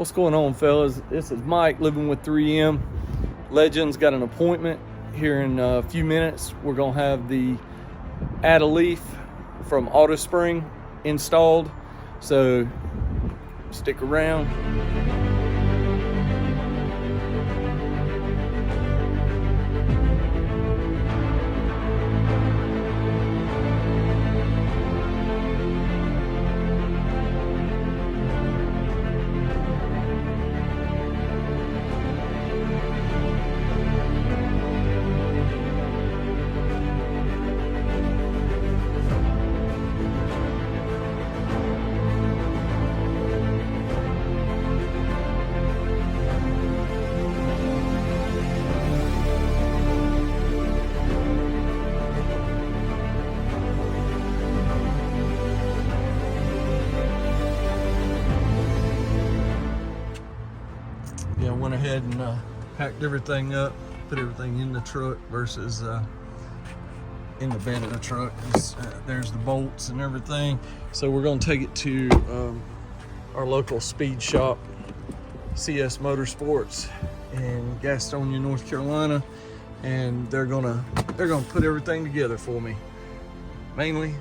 What's going on, fellas? This is Mike, living with 3M. Legend's got an appointment here in a few minutes. We're gonna have the Addaleaf from Autospring installed, so stick around. Yeah, I went ahead and packed everything up, put everything in the truck versus in the bed of the truck. There's the bolts and everything. So we're gonna take it to our local speed shop, CS Motorsports in Gastonia, North Carolina, and they're gonna put everything together for me. Mainly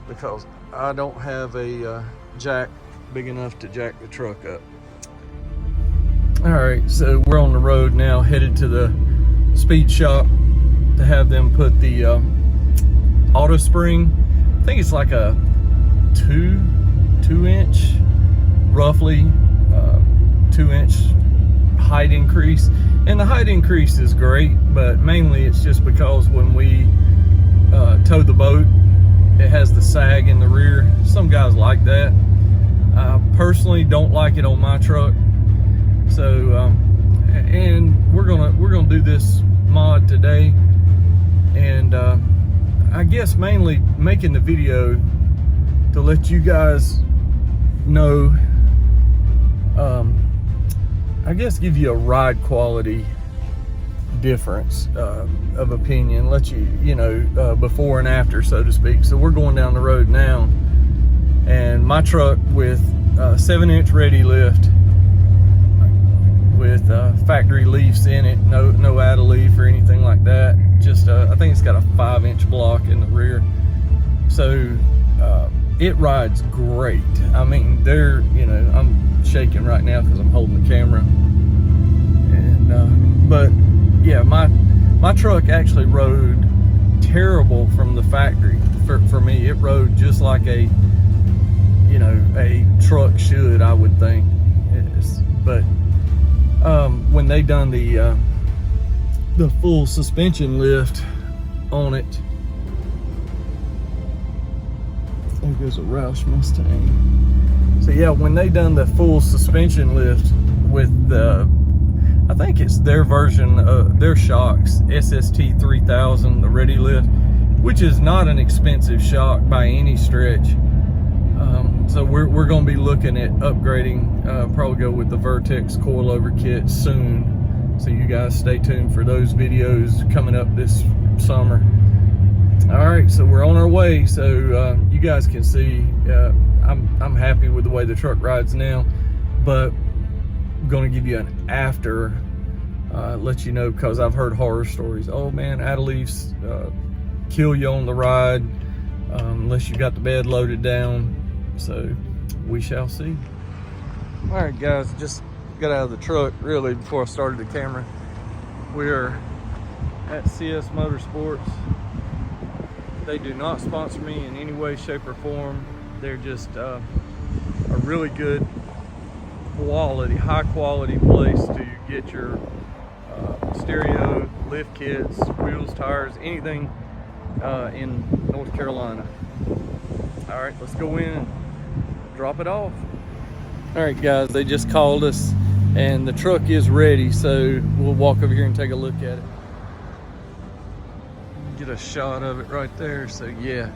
because I don't have a jack big enough to jack the truck up. All right, so we're on the road now, headed to the speed shop to have them put the Autospring. I think it's like a two inch, roughly 2-inch height increase. And the height increase is great, but mainly it's just because when we tow the boat, it has the sag in the rear. Some guys like that. I personally don't like it on my truck. So and we're gonna do this mod today, and I guess mainly making the video to let you guys know, I guess give you a ride quality difference of opinion, let you know before and after, so to speak. So we're going down the road now, and my truck with 7-inch ready lift with factory leafs in it, no Addaleaf or anything like that. Just I think it's got a 5-inch block in the rear, so it rides great. I mean, I'm shaking right now because I'm holding the camera, and but yeah, my truck actually rode terrible from the factory. For me, it rode just like a truck should, I would think. But when they done the full suspension lift on it, there goes a Roush Mustang. So yeah, when they done the full suspension lift with I think it's their version of their shocks, SST 3000, the ready lift, which is not an expensive shock by any stretch. So we're going to be looking at upgrading, probably go with the Vertex coilover kit soon. So you guys stay tuned for those videos coming up this summer. All right, so we're on our way. So you guys can see I'm happy with the way the truck rides now, but I'm going to give you an after, let you know, because I've heard horror stories. Oh man, Addaleafs kill you on the ride unless you got the bed loaded down. So we shall see. All right, guys, just got out of the truck really before I started the camera. We're at CS Motorsports. They do not sponsor me in any way, shape, or form. They're just a really good quality, high quality place to get your stereo, lift kits, wheels, tires, anything in North Carolina. All right, let's go in and drop it off. All right, guys, they just called us and the truck is ready, so we'll walk over here and take a look at it. Get a shot of it right there. So yeah,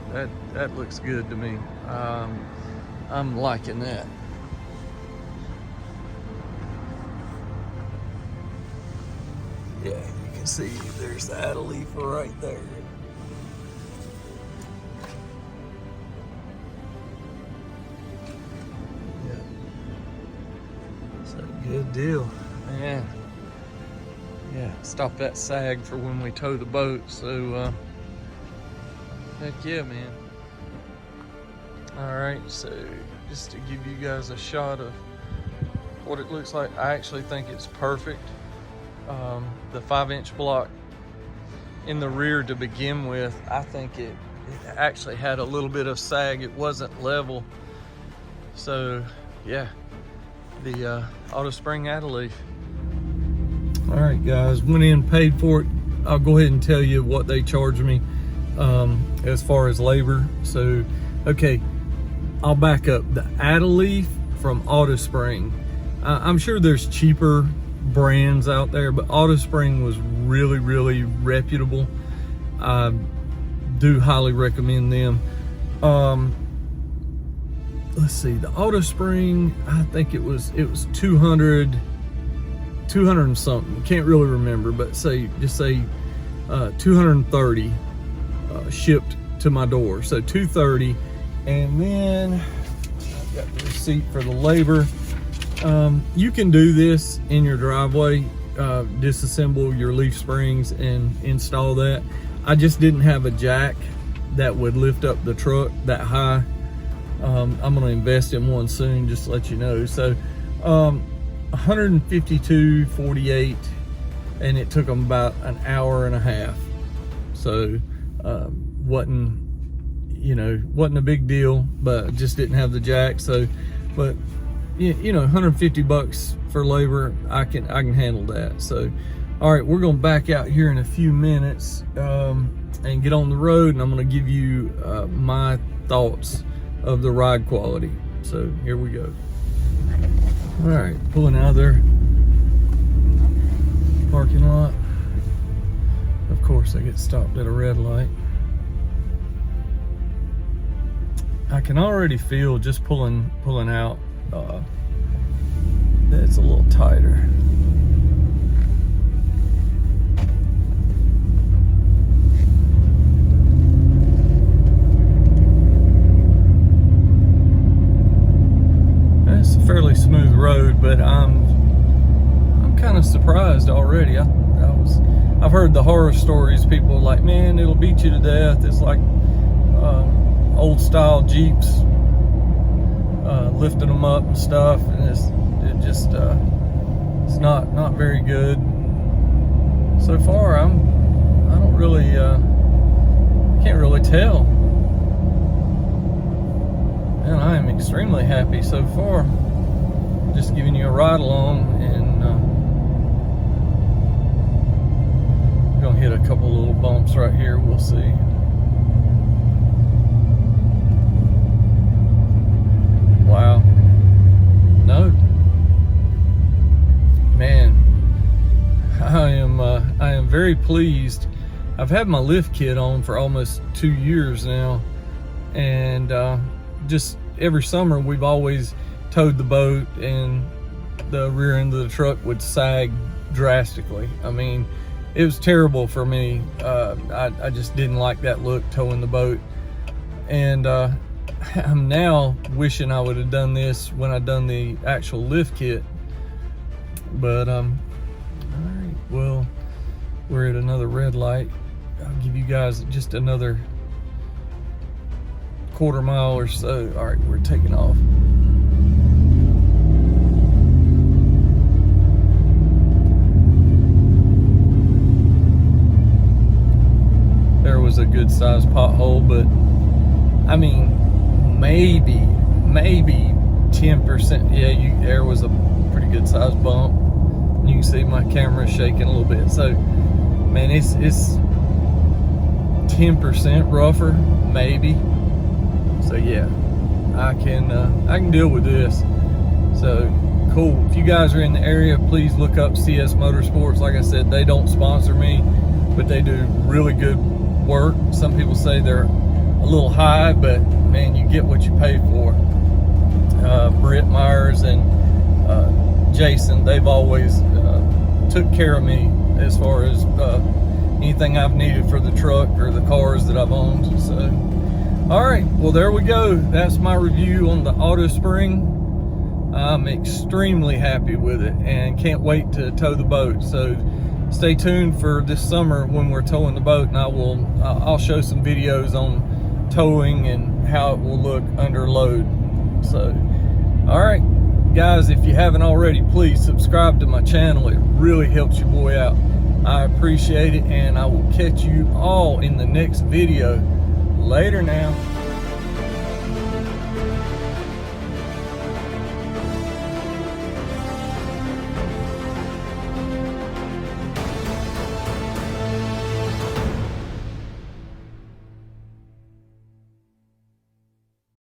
that looks good to me. I'm liking that. Yeah, you can see there's the Addaleaf right there. Yeah. So Good deal, man. Yeah, stop that sag for when we tow the boat. So, heck yeah, man. All right, so just to give you guys a shot of what it looks like, I actually think it's perfect. The 5-inch block in the rear to begin with, I think it actually had a little bit of sag. It wasn't level. So yeah, the auto spring Addaleaf. All right guys, went in, paid for it. I'll go ahead and tell you what they charged me as far as labor. So okay, I'll back up. The Addaleaf from Auto Spring, I'm sure there's cheaper brands out there, but Auto Spring was really reputable. I do highly recommend them. Let's see, the Auto Spring, I think it was 200 and something, can't really remember, but just say 230 shipped to my door, so 230. And then I've got the receipt for the labor. You can do this in your driveway, disassemble your leaf springs and install that. I just didn't have a jack that would lift up the truck that high. I'm gonna invest in one soon, just to let you know. So 152.48, and it took them about an hour and a half. So wasn't a big deal, but just didn't have the jack. So, but you know, 150 bucks for labor, I can handle that. So all right, we're gonna back out here in a few minutes and get on the road, and I'm gonna give you my thoughts of the ride quality. So here we go. All right, pulling out of their parking lot. Of course, I get stopped at a red light. I can already feel just pulling out that it's a little tighter. It's a fairly smooth road, but I'm kind of surprised already. I've heard the horror stories. People are like, man, it'll beat you to death. It's like old style Jeeps, lifting them up and stuff, and it's not very good. So far, I don't really can't really tell. And I am extremely happy so far. Just giving you a ride along, and gonna hit a couple little bumps right here. We'll see. Wow. No. Man, I am very pleased. I've had my lift kit on for almost 2 years now, and just every summer we've always towed the boat, and the rear end of the truck would sag drastically. I mean, it was terrible for me. I just didn't like that look, towing the boat. And I'm now wishing I would have done this when I done the actual lift kit. But all right, well, we're at another red light. I'll give you guys just another quarter mile or so. All right, we're taking off. There was a good sized pothole, but I mean, maybe 10%. Yeah, there was a pretty good sized bump. You can see my camera shaking a little bit. So, man, it's 10% rougher, maybe. So yeah, I can deal with this. So cool. If you guys are in the area, please look up CS Motorsports. Like I said, they don't sponsor me, but they do really good work. Some people say they're a little high, but man, you get what you pay for. Britt Myers and Jason, they've always took care of me as far as anything I've needed for the truck or the cars that I've owned. So all right, well, there we go. That's my review on the Auto Spring I'm extremely happy with it and can't wait to tow the boat. So stay tuned for this summer when we're towing the boat, and I'll show some videos on towing and how it will look under load. So, all right, guys, if you haven't already, please subscribe to my channel. It really helps your boy out. I appreciate it, and I will catch you all in the next video. Later now.